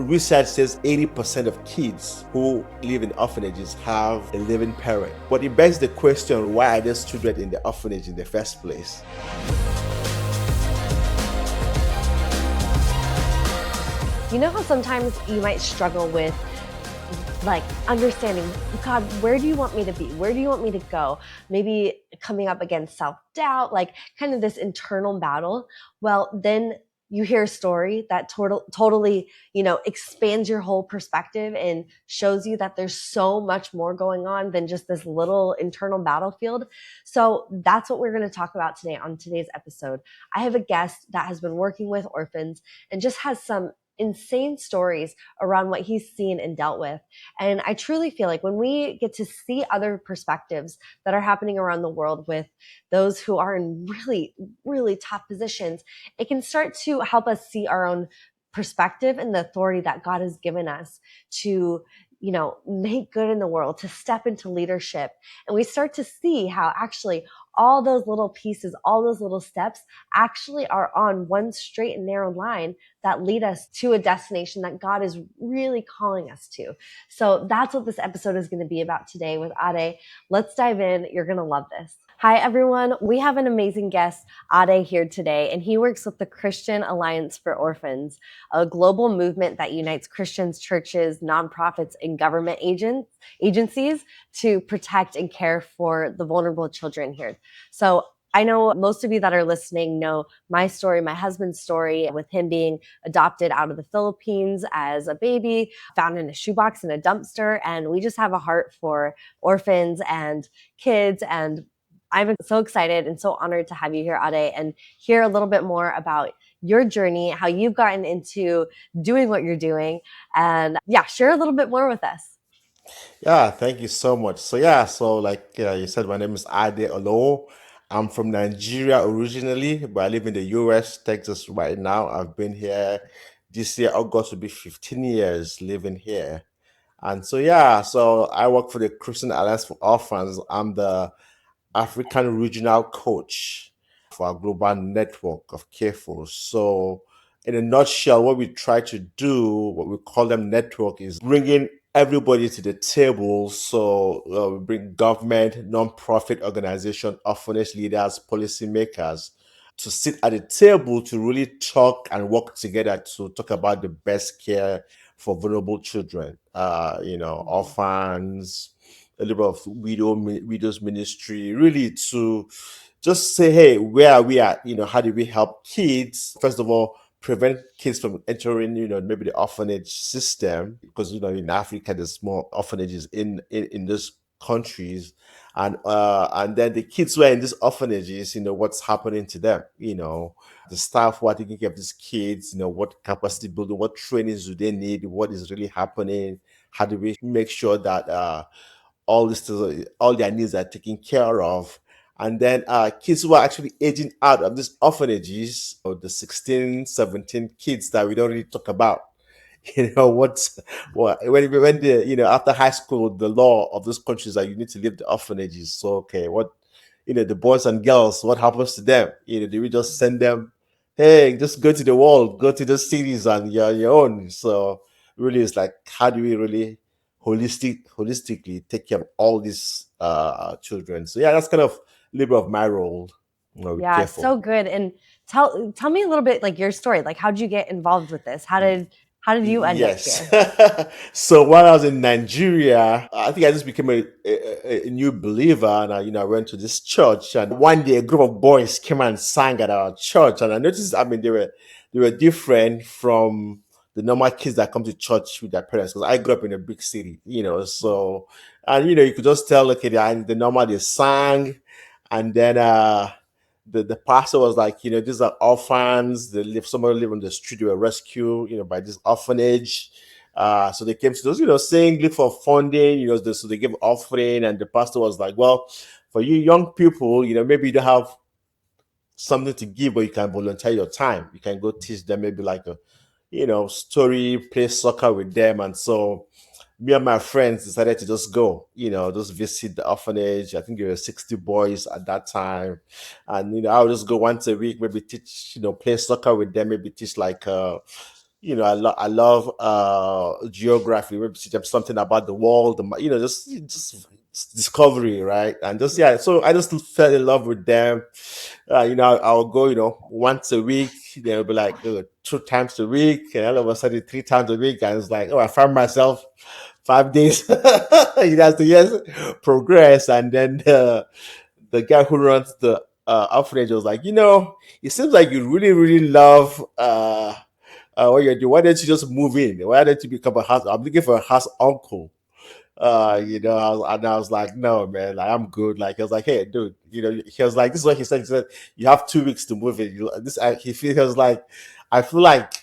Research says 80% of kids who live in orphanages have a living parent. But it begs the question, why are these children in the orphanage in the first place? You know how sometimes you might struggle with like understanding, God, where do you want me to be? Where do you want me to go? Maybe coming up against self-doubt, like kind of this internal battle. Well, then you hear a story that totally, expands your whole perspective and shows you that there's so much more going on than just this little internal battlefield. So that's what we're going to talk about today on today's episode. I have a guest that has been working with orphans and just has some insane stories around what he's seen and dealt with. And I truly feel like when we get to see other perspectives that are happening around the world with those who are in really, really top positions, it can start to help us see our own perspective and the authority that God has given us to, make good in the world, to step into leadership. And we start to see how actually all those little pieces, all those little steps actually are on one straight and narrow line that lead us to a destination that God is really calling us to. So that's what this episode is going to be about today with Ade. Let's dive in. You're going to love this. Hi, everyone. We have an amazing guest, Ade, here today, and he works with the Christian Alliance for Orphans, a global movement that unites Christians, churches, nonprofits, and government agencies to protect and care for the vulnerable children here. So I know most of you that are listening know my story, my husband's story, with him being adopted out of the Philippines as a baby, found in a shoebox in a dumpster. And we just have a heart for orphans and kids. And I'm so excited and so honored to have you here, Ade, and hear a little bit more about your journey, how you've gotten into doing what you're doing. And share a little bit more with us. Yeah, thank you so much. So like you said, my name is Ade Olowo. I'm from Nigeria originally, but I live in the US, Texas right now. I've been here this year, August will be 15 years living here. And so I work for the Christian Alliance for Orphans. I'm the African regional coach for our global network of CAFOs. So, in a nutshell, what we try to do, what we call them network, is bringing everybody to the table. So, we bring government, non-profit organization, orphanage leaders, policymakers to sit at the table to really talk and work together to talk about the best care for vulnerable children, orphans, a little bit of widows ministry, really to just say, hey, where are we at? How do we help kids? First of all, prevent kids from entering, maybe the orphanage system, because in Africa there's more orphanages in those countries, and then the kids who are in these orphanages, what's happening to them, the staff who are taking care of these kids, what capacity building, what trainings do they need, what is really happening, how do we make sure that all their needs are taken care of. And then kids who are actually aging out of these orphanages, or the 16, 17 kids that we don't really talk about. What when the after high school, the law of those countries that you need to leave the orphanages. So okay, what the boys and girls, what happens to them? Do we just send them, hey, just go to the world, go to the cities and you're on your own? So really, it's like, how do we really holistically take care of all these children? So yeah, that's kind of a little bit of my role. Be Yeah, careful. so good. And tell me a little bit like your story. Like, how did you get involved with this? How did you end up Yes. here? So while I was in Nigeria, I think I just became a new believer, and I went to this church. And one day, a group of boys came and sang at our church, and I noticed. I mean, they were different from the normal kids that come to church with their parents. Because I grew up in a big city, so and you could just tell, okay, the normal they sang, and then the pastor was like, these are orphans. They live, somebody live on the street. They were rescued, by this orphanage. So they came to those, saying, look for funding, so they gave offering, and the pastor was like, well, for you young people, maybe you don't have something to give, but you can volunteer your time. You can go teach them maybe like a, story, play soccer with them, and so me and my friends decided to just go, just visit the orphanage. I think there were 60 boys at that time. And, I would just go once a week, maybe teach, play soccer with them, maybe teach like I love geography. Maybe just something about the world, just discovery, right? And just yeah, so I just fell in love with them. I'll go, once a week. They'll be like 2 times a week, and all of a sudden 3 times a week, and it's like, oh, I found myself 5 days. As the years progress, and then the guy who runs the orphanage was like, it seems like you really, really love what you're doing. Why don't you just move in? Why don't you become a house? I'm looking for a house uncle. And I was like, no, man, like, I'm good. Like, I was like, hey, dude, he was like, this is what he said. He said, you have 2 weeks to move in. He was like, I feel like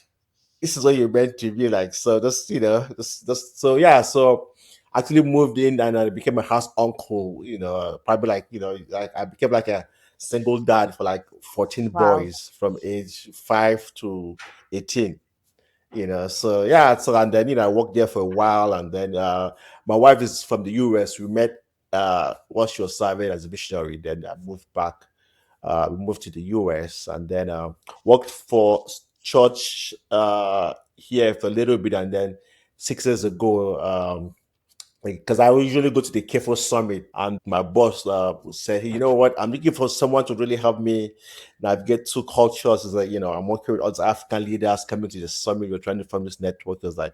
this is what you're meant to be like. So so yeah, so actually moved in and I became a house uncle, probably like, like I became like a single dad for like 14 Wow. boys from age 5 to 18. So yeah, so and then I worked there for a while, and then my wife is from the US. We met while she was serving as a missionary. Then I moved back. We moved to the US, and then worked for church here for a little bit, and then 6 years ago, because I usually go to the KFO summit, and my boss said, hey, you know what, I'm looking for someone to really help me navigate two cultures. Is like, I'm working with other African leaders coming to the summit. We're trying to form this network. It's like,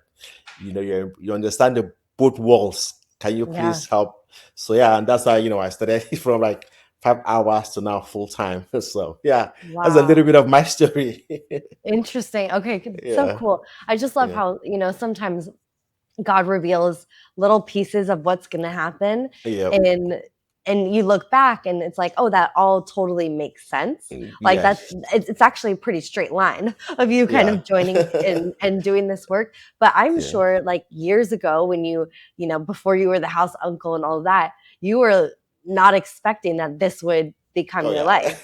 you understand the both worlds. Can you Yeah. please help? So yeah, and that's how I started from like 5 hours to now full time. So yeah, that's a little Wow. bit of my story. Interesting. Okay, so Yeah, cool. I just love yeah, how, sometimes God reveals little pieces of what's going to happen, yeah, and you look back and it's like, oh, that all totally makes sense. Like yeah, it's actually a pretty straight line of you kind yeah, of joining in and doing this work. But I'm yeah. sure, like, years ago, when before you were the house uncle and all of that, you were not expecting that this would become Oh your yeah. life.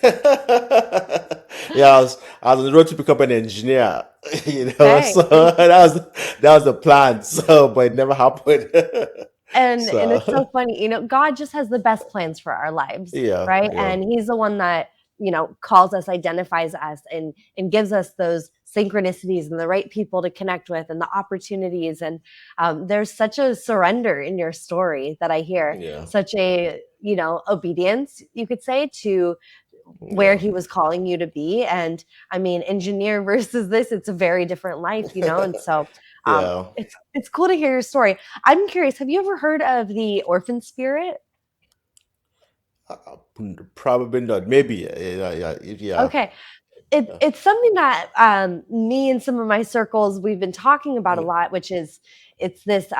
Yeah, I was on the road to become an engineer, Okay. so that was the plan. So but it never happened. And So it's so funny, God just has the best plans for our lives, yeah, right? yeah, And he's the one that, calls us, identifies us, and gives us those synchronicities and the right people to connect with and the opportunities. And there's such a surrender in your story that I hear, yeah, such a, obedience, you could say, to where yeah, he was calling you to be. And I mean, engineer versus this, it's a very different life, and so yeah. it's cool to hear your story. I'm curious, have you ever heard of the orphan spirit? Probably not. Maybe. Yeah, yeah, yeah, Okay. It's something that me and some of my circles we've been talking about a yeah, lot, which is it's this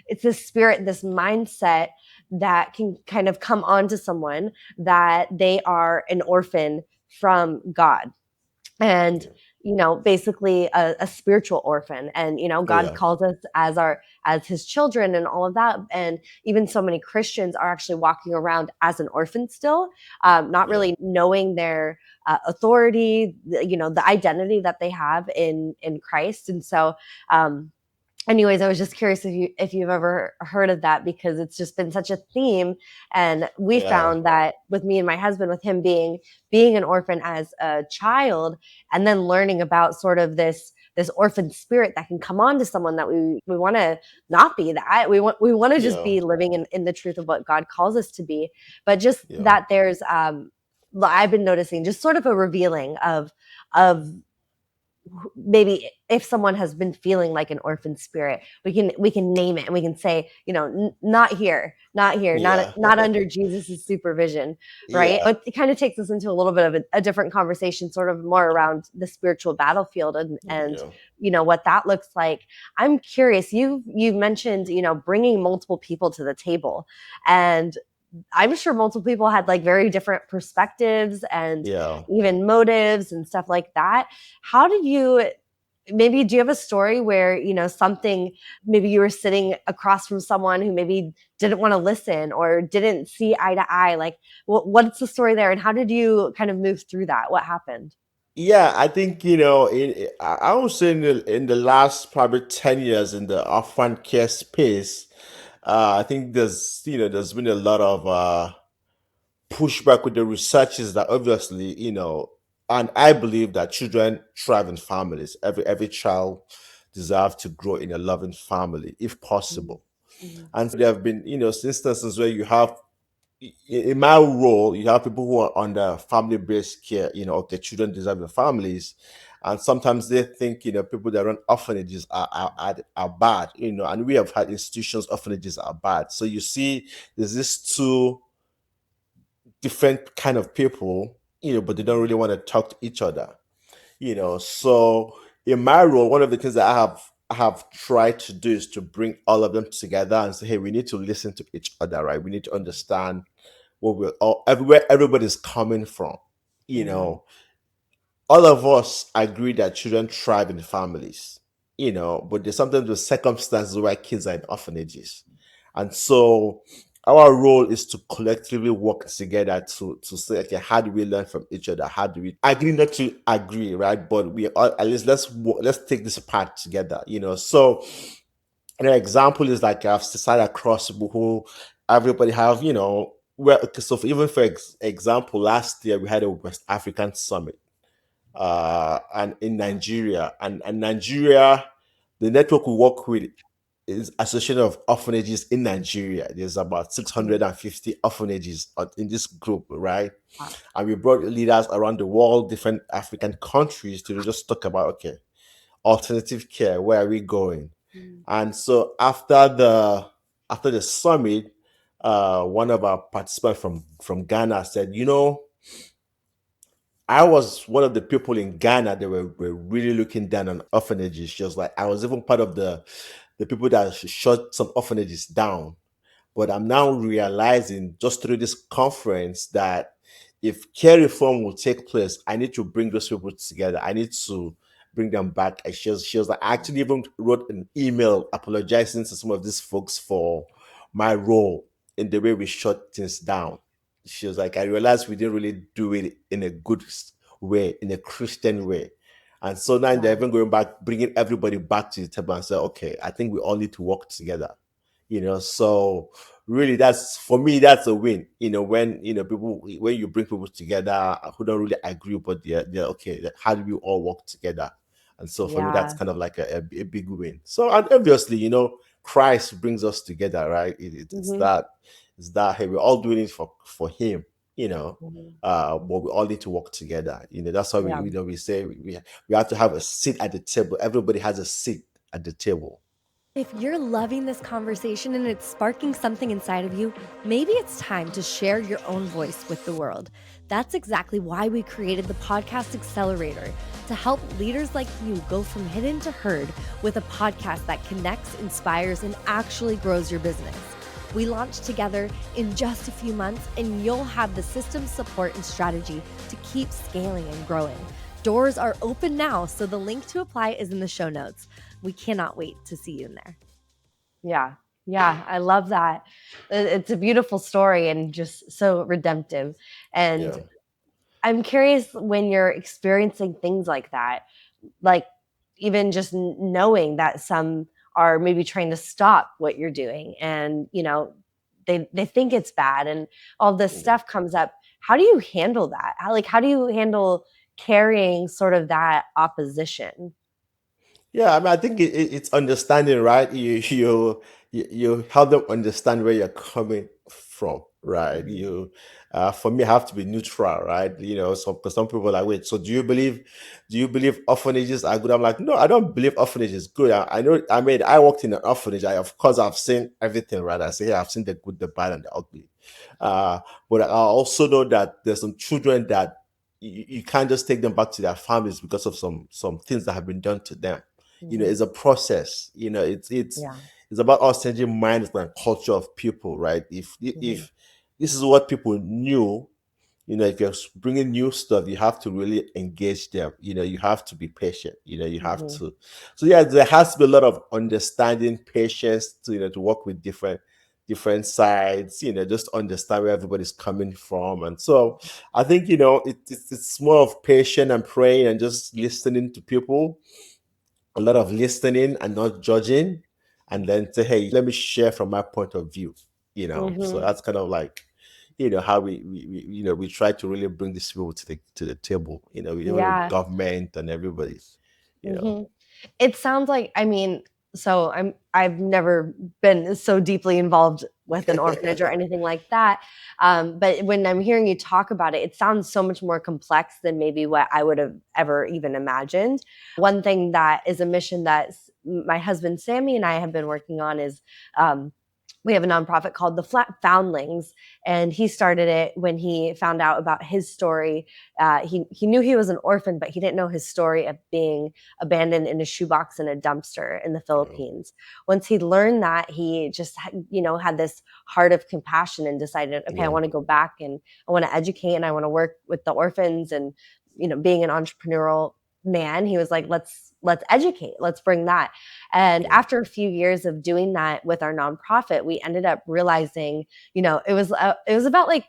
it's this spirit, this mindset that can kind of come onto someone that they are an orphan from God, and yeah, basically a spiritual orphan. And God yeah, calls us as his children and all of that. And even so many Christians are actually walking around as an orphan still, not yeah, really knowing their authority, the identity that they have in Christ. And so anyways, I was just curious if you've ever heard of that, because it's just been such a theme. And we yeah, found that with me and my husband, with him being an orphan as a child, and then learning about sort of this orphan spirit that can come on to someone, that we want to not be that. We want to just yeah, be living in the truth of what God calls us to be. But just yeah, that there's I've been noticing just sort of a revealing of maybe if someone has been feeling like an orphan spirit, we can name it, and we can say, not here, not here, not yeah, not under Jesus's supervision, right? yeah, It kind of takes us into a little bit of a different conversation, sort of more around the spiritual battlefield, and yeah, what that looks like. I'm curious, you've mentioned, bringing multiple people to the table, and I'm sure multiple people had like very different perspectives and yeah. even motives and stuff like that. How did you, maybe do you have a story where, something, maybe you were sitting across from someone who maybe didn't want to listen or didn't see eye to eye? Like, what's the story there? And how did you kind of move through that? What happened? Yeah, I think I would say in the last probably 10 years in the orphan care space, I think there's been a lot of pushback with the researchers that obviously And I believe that children thrive in families. Every child deserves to grow in a loving family, if Mhm. possible. Mhm. And there have been, instances where you have, in my role, you have people who are under family-based care, of the children deserving families. And sometimes they think, people that run orphanages are bad, and we have had institutions, orphanages are bad. So you see, there's this two different kind of people, but they don't Mhm. really want to talk to each other. So in my role, one of the things that I have tried to do is to bring all of them together and say, hey, we need to listen to each other, right? We need to understand what we're all everywhere everybody's coming from. You Mhm. know, all of us agree that children thrive in families, but there's sometimes the circumstances where kids are in orphanages. And so our role is to collectively work together to say, okay, how do we learn from each other? How do we agree not to agree, right? But we all, at least let's take this apart together, So an example is like I've decided across the whole everybody have, well, okay, so even for example, last year we had a West African summit and in Nigeria. And Nigeria, the network we work with is Association of Orphanages in Nigeria. There's about Mhm. 650 orphanages in this group, right? Wow. And we brought leaders around the world, different African countries to just talk about, okay, alternative care, where are we going? Mhm. And so after the summit, one of our participants from Ghana said, I was one of the people in Ghana that were really looking down on orphanages. She was like, I was even part of the people that shut some orphanages down. But I'm now realizing just through this conference that if care reform will take place, I need to bring those people together. I need to bring them back. And she was like, I actually even wrote an email apologizing to some of these folks for my role in the way we shut things down. She was like, I realized we didn't really do it in a good way, in a Christian way. And so now they're Wow. even going back, bringing everybody back to the table and say, okay, I think we all need to work together. So really, that's for me, that's a win. When people, when you bring people together who don't really agree, but they're okay. How do we all work together? And so for me, that's Yeah. kind of like a big win. So, and obviously, Christ brings us together, right? Mhm. It's that, hey, we're all doing it for Him. You know, Mhm. but we all need to work together. That's why Yeah. we say we have to have a seat at the table. Everybody has a seat at the table. If you're loving this conversation and it's sparking something inside of you, maybe it's time to share your own voice with the world. That's exactly why we created the Podcast Accelerator to help leaders like you go from hidden to heard with a podcast that connects, inspires, and actually grows your business. We launched together in just a few months, and you'll have the system, support, and strategy to keep scaling and growing. Doors are open now, so the link to apply is in the show notes. We cannot wait to see you in there. Yeah. Yeah. I love that. It's a beautiful story and just so redemptive. And Yeah. I'm curious when you're experiencing things like that, like even just knowing that some are maybe trying to stop what you're doing and, they think it's bad and all this Yeah. stuff comes up. How do you handle that? How do you handle carrying sort of that opposition? Yeah, I mean, I think it's understanding, right? You help them understand where you're coming from, right? Mhm. For me, I have to be neutral, right? Because some people are like, wait, so do you believe orphanages are good? I'm like, no, I don't believe orphanages is good. I know, I mean, I worked in an orphanage. Of course, I've seen everything, right? I say, yeah, I've seen the good, the bad, and the ugly. Uh, but I also know that there's some children that you can't just take them back to their families because of some things that have been done to them. Mhm. It's a process. Yeah. It's about us changing minds and culture of people, right? if Mhm. if this is what people knew, if you're bringing new stuff, you have to really engage them. You have to be patient. You have Mhm. to. So yeah, there has to be a lot of understanding, patience to to work with different sides. Just understand where everybody's coming from. And so I think it's more of patient and praying and just listening to people, a lot of listening and not judging, and then say, hey, let me share from my point of view. So Mhm. that's kind of like, how we try to really bring these people to the table, even with Yeah. government and everybody, you know. Hmm. It sounds like, I mean, so I've never been so deeply involved with an orphanage or anything like that. But when I'm hearing you talk about it, it sounds so much more complex than maybe what I would have ever even imagined. One thing that is a mission that my husband Sammy and I have been working on is, we have a nonprofit called the Flat Foundlings, and he started it when he found out about his story. He knew he was an orphan, but he didn't know his story of being abandoned in a shoebox in a dumpster in the Yeah. Philippines. Once he learned that, he just had this heart of compassion and decided, okay, I Yeah. want to go back and I want to educate and I want to work with the orphans. And being an entrepreneurial man, he was like, let's educate, let's bring that. And Yeah. after a few years of doing that with our nonprofit, we ended up realizing, it was about like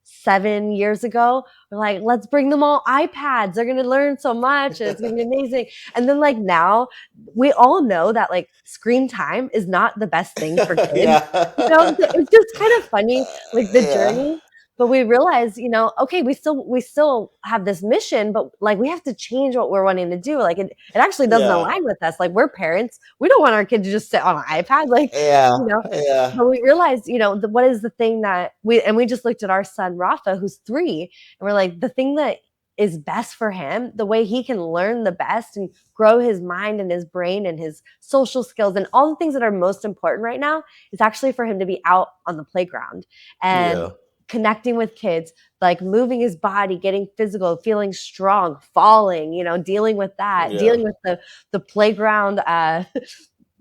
7 years ago. We're like, let's bring them all iPads. They're going to learn so much and it's going to be amazing. And then, like, now we all know that like screen time is not the best thing for kids. Yeah. So it's just kind of funny, like the Yeah. journey. But we realize, okay, we still have this mission, but like we have to change what we're wanting to do. Like it actually doesn't Yeah. align with us. Like, we're parents. We don't want our kid to just sit on an iPad. Like, Yeah. you know, Yeah. but we realized, what is the thing that we just looked at our son Rafa, who's 3, and we're like, the thing that is best for him, the way he can learn the best and grow his mind and his brain and his social skills and all the things that are most important right now, is actually for him to be out on the playground and Yeah. connecting with kids, like moving his body, getting physical, feeling strong, falling, dealing with that, Yeah. dealing with the playground.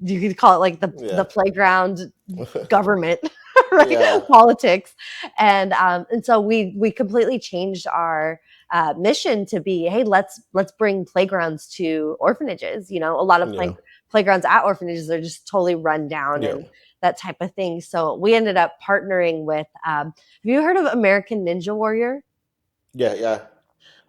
You could call it like the Yeah. playground government, right? Yeah. Politics. And so we completely changed our mission to be, hey, let's bring playgrounds to orphanages. A lot of Yeah. playgrounds at orphanages are just totally run down Yeah. and that type of thing. So we ended up partnering with, have you heard of American Ninja Warrior? Yeah. Yeah.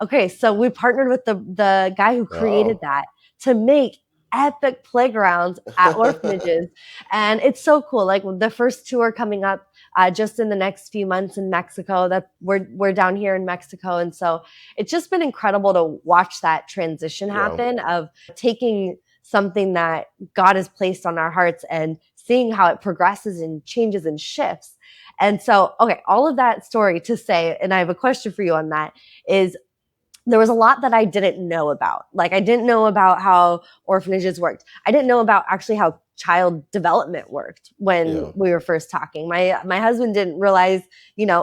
Okay, so we partnered with the guy who created Oh. that to make epic playgrounds at orphanages, and it's so cool. Like, the first two are coming up just in the next few months in Mexico. That we're down here in Mexico, and so it's just been incredible to watch that transition Yeah. happen of taking something that God has placed on our hearts and seeing how it progresses and changes and shifts. And so, okay, all of that story to say, and I have a question for you on that, is there was a lot that I didn't know about. Like, I didn't know about how orphanages worked. I didn't know about actually how child development worked when Yeah. we were first talking. My husband didn't realize,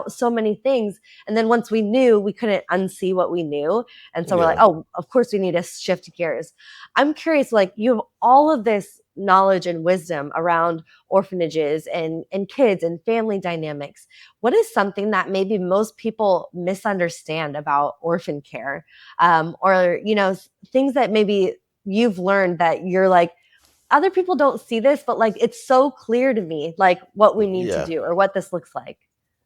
so many things. And then once we knew, we couldn't unsee what we knew. And so we're like, Yeah. oh, of course we need to shift gears. I'm curious, like, you have all of this knowledge and wisdom around orphanages and kids and family dynamics. What is something that maybe most people misunderstand about orphan care, or things that maybe you've learned that you're like, other people don't see this, but like, it's so clear to me, like, what we need to Yeah. do or what this looks like.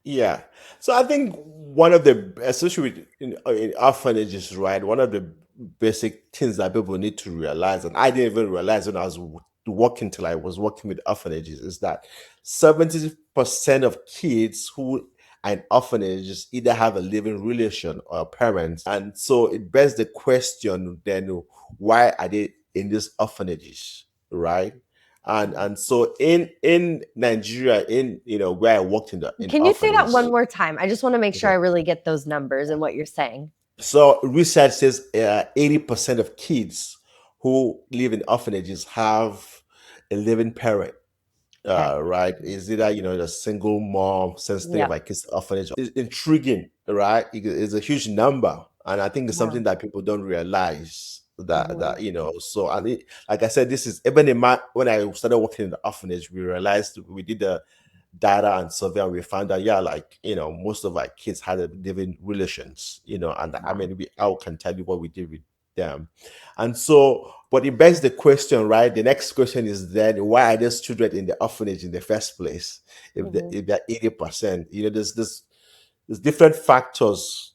Yeah. So I think one of the, especially in orphanages, right? One of the basic things that people need to realize, and I didn't even realize when I was working till I was working with orphanages, is that 70% of kids who are in orphanages either have a living relation or parents. And so it begs the question then, why are they in these orphanages, right? And so in Nigeria, in where I worked in Can you say that orphanage. one more time? I just want to make sure I Okay. really get those numbers and what you're saying. So research says 80% of kids who live in orphanages have a living parent. Okay. Right? Is either a single mom sensitive Yep. like kids orphanage. It's intriguing, right? It's a huge number, and I think it's Yeah. something that people don't realize that Hmm. So like I said, this is even in my when I started working in the orphanage, we realized we did the data and survey, and we found out, yeah, like most of our kids had a living relations, and I Wow. mean, we all can tell you what we did with them. And so, but it begs the question, right? The next question is then, why are these children in the orphanage in the first place? Hmm. If they're 80%, there's different factors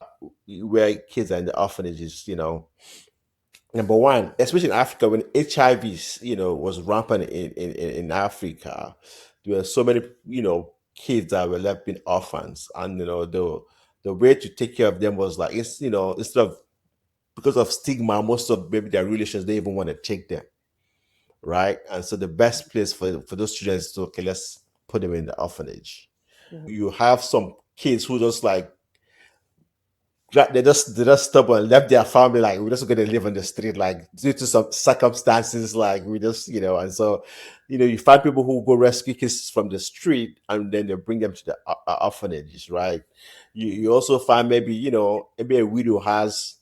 where kids are in the orphanages. Number one, especially in Africa, when HIV, was rampant in Africa, there were so many, kids that were left being orphans, and the way to take care of them was like, instead of, because of stigma, most of maybe their relations they even want to take them, right? And so the best place for those children is to, okay, let's put them in the orphanage. Mhm. You have some kids who just like, they just stubborn, left their family, like we're just gonna live on the street, like due to some circumstances, like we just, and so, you find people who go rescue kids from the street and then they bring them to the orphanages, right? You also find maybe a widow has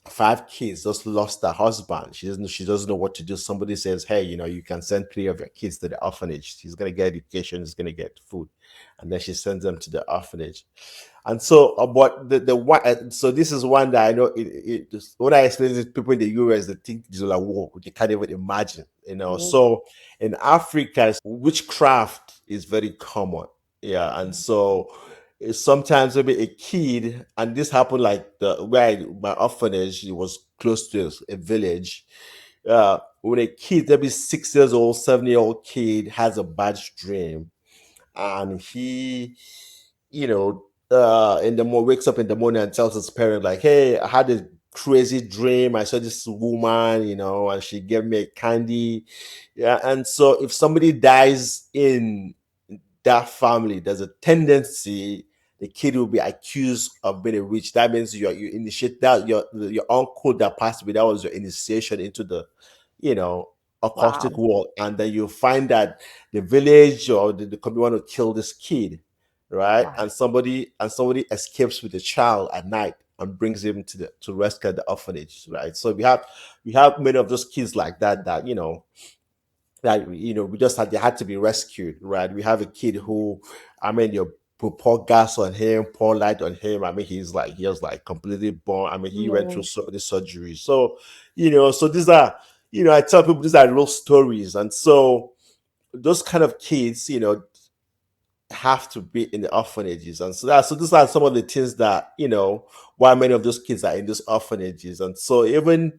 5 kids, just lost her husband. She doesn't know what to do. Somebody says, hey, you can send 3 of your kids to the orphanage. She's gonna get education, she's gonna get food, and then she sends them to the orphanage. And so, but the one, so this is one that I know. When I explain it to people in the US, they think it's like, whoa, they can't even imagine. Mhm. So in Africa, witchcraft is very common. Yeah, and so sometimes maybe a kid, and this happened like my orphanage, it was close to a village. When a kid, maybe 6 years old, 7-year-old kid has a bad dream, and he, in the morning, wakes up in the morning and tells his parent like, hey, I had a crazy dream, I saw this woman, and she gave me a candy. Yeah, and so if somebody dies in that family, there's a tendency the kid will be accused of being a witch. That means you initiate that, your uncle that passed away, that was your initiation into the, you know occultic Wow. world, and then you find that the village or the community want to kill this kid, right? Wow. And somebody escapes with the child at night and brings him to rescue the orphanage, right? So we have many of those kids like that we just had they had to be rescued, right? We have a kid who, I mean, you pour gas on him, pour light on him. I mean, he was like completely born. I mean, he went through Mhm. so the surgery. So, so these are, I tell people these are real stories. And so those kind of kids, have to be in the orphanages. And so these are some of the things that, why many of those kids are in those orphanages. And so even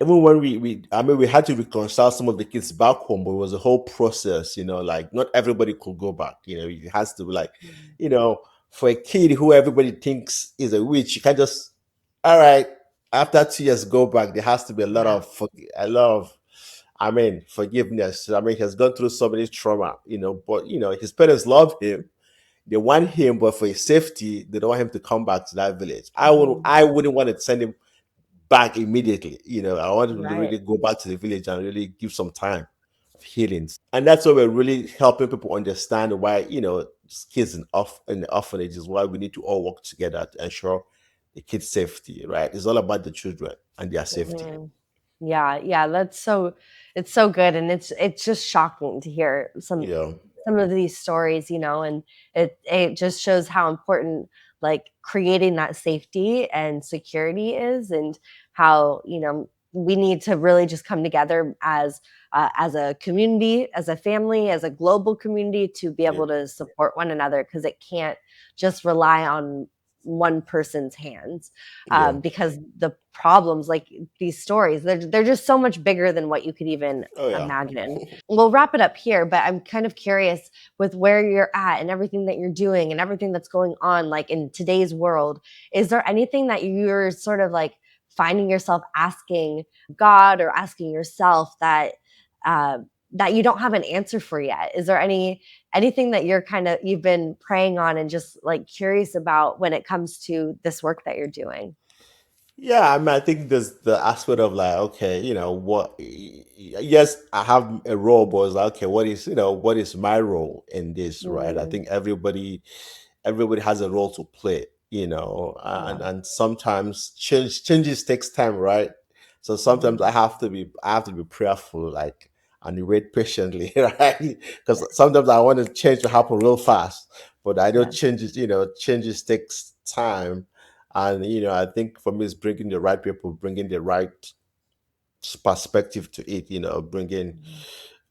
when I mean, we had to reconcile some of the kids back home, but it was a whole process, like not everybody could go back. It has to be like, Mhm. you know for a kid who everybody thinks is a witch, you can't just, all right, after 2 years go back. There has to be Yeah. a lot of, I mean, forgiveness. I mean, he has gone through so many trauma, but his parents love him, they want him, but for his safety they don't want him to come back to that village. Mhm. I wouldn't want to send him back immediately. I want to Right. really go back to the village and really give some time of healings. And that's why we're really helping people understand why, kids in the orphanage is why we need to all work together to ensure the kids' safety, right? It's all about the children and their safety. Mhm. Yeah, yeah, it's so good, and it's just shocking to hear Yeah. some of these stories, and it just shows how important like creating that safety and security is, and how we need to really just come together as a community, as a family, as a global community to be Yeah. able to support one another, because it can't just rely on one person's hands, Yeah. because the problems, like these stories, they're just so much bigger than what you could even Oh yeah. imagine. We'll wrap it up here, but I'm kind of curious with where you're at and everything that you're doing and everything that's going on, like in today's world. Is there anything that you're sort of like finding yourself asking God or asking yourself uh, that you don't have an answer for yet? Is there anything that you've been praying on and just like curious about when it comes to this work that you're doing? Yeah, I mean, I think there's the aspect of like, okay, what? Yes, I have a role, but it's like, okay, what is my role in this, right? I Mm, think everybody has a role to play, and yeah. and sometimes changes takes time, right? So sometimes Mhm. I have to be prayerful, like, and wait patiently, right? Because sometimes I want the change to happen real fast, but I know Yeah. changes takes time. And I think for me, it's bringing the right people, bringing the right perspective to it. Bringing Mhm.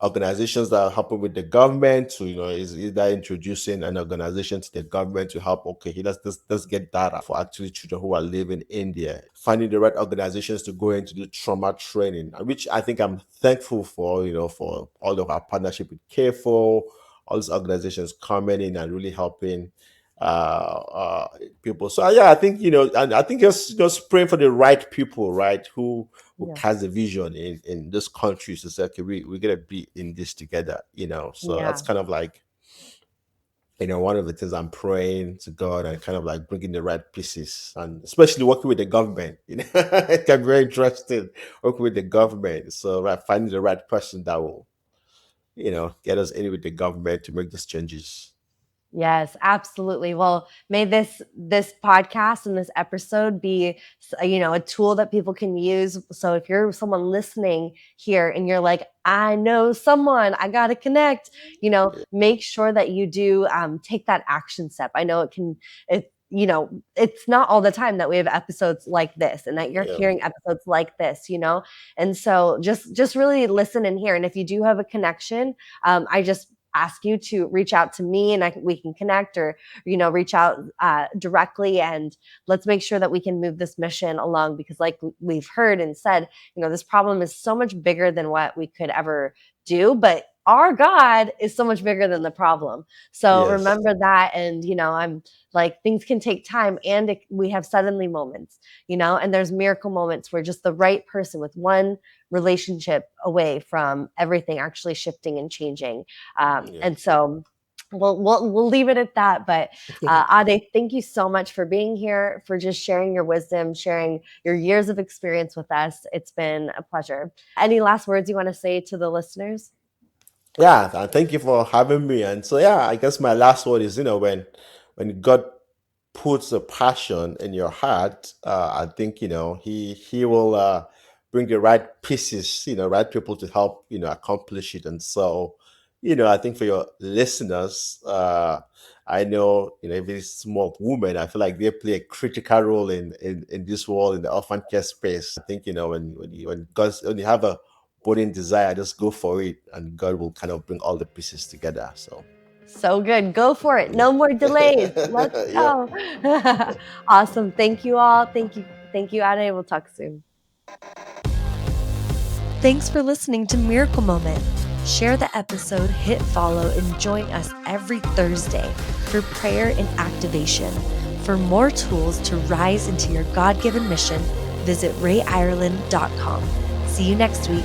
organizations that are helping with the government to, is either introducing an organization to the government to help. Okay, let's get data for actually children who are living in there. Finding the right organizations to go into the trauma training, which I think I'm thankful for. For all of our partnership with Careful, all these organizations coming in and really helping people. So yeah, I think and I think just praying for the right people, right, who Yeah. has a vision in this country to say, okay, we're gonna be in this together. So that's Yeah. kind of like one of the things I'm praying to God and kind of like bringing the right pieces, and especially working with the government. It can be very interesting working with the government. So right, finding the right person that will get us in with the government to make these changes. Yes, absolutely. Well, may this podcast and this episode be a tool that people can use. So if you're someone listening here and you're like, I know someone, I got to connect, Yeah, make sure that you do take that action step. I know it's not all the time that we have episodes like this and that you're yeah, hearing episodes like this. And so just really listen and hear. And if you do have a connection, I just ask you to reach out to me, and we can connect, or reach out directly, and let's make sure that we can move this mission along, because like we've heard and said, this problem is so much bigger than what we could ever do, but our God is so much bigger than the problem. So yes, remember that. And I'm like, things can take time, and we have suddenly moments, and there's miracle moments where just the right person with one relationship away from everything actually shifting and changing. yeah. And so we'll leave it at that. But Ade, thank you so much for being here, for just sharing your wisdom, sharing your years of experience with us. It's been a pleasure. Any last words you want to say to the listeners? Yeah, and thank you for having me. And so, yeah, I guess my last word is, when God puts a passion in your heart, I think He will bring the right pieces, right people to help accomplish it. And so, I think for your listeners, I know if it's small women, I feel like they play a critical role in this world, in the orphan care space. I think when you have a burning desire, just go for it, and God will kind of bring all the pieces together. So So good. Go for it. No more delays. Let's yeah. go. Awesome. Thank you all. Thank you. Thank you, Ade. We'll talk soon. Thanks for listening to Miracle Moment. Share the episode, hit follow, and join us every Thursday for prayer and activation. For more tools to rise into your God-given mission, visit rayireland.com. See you next week.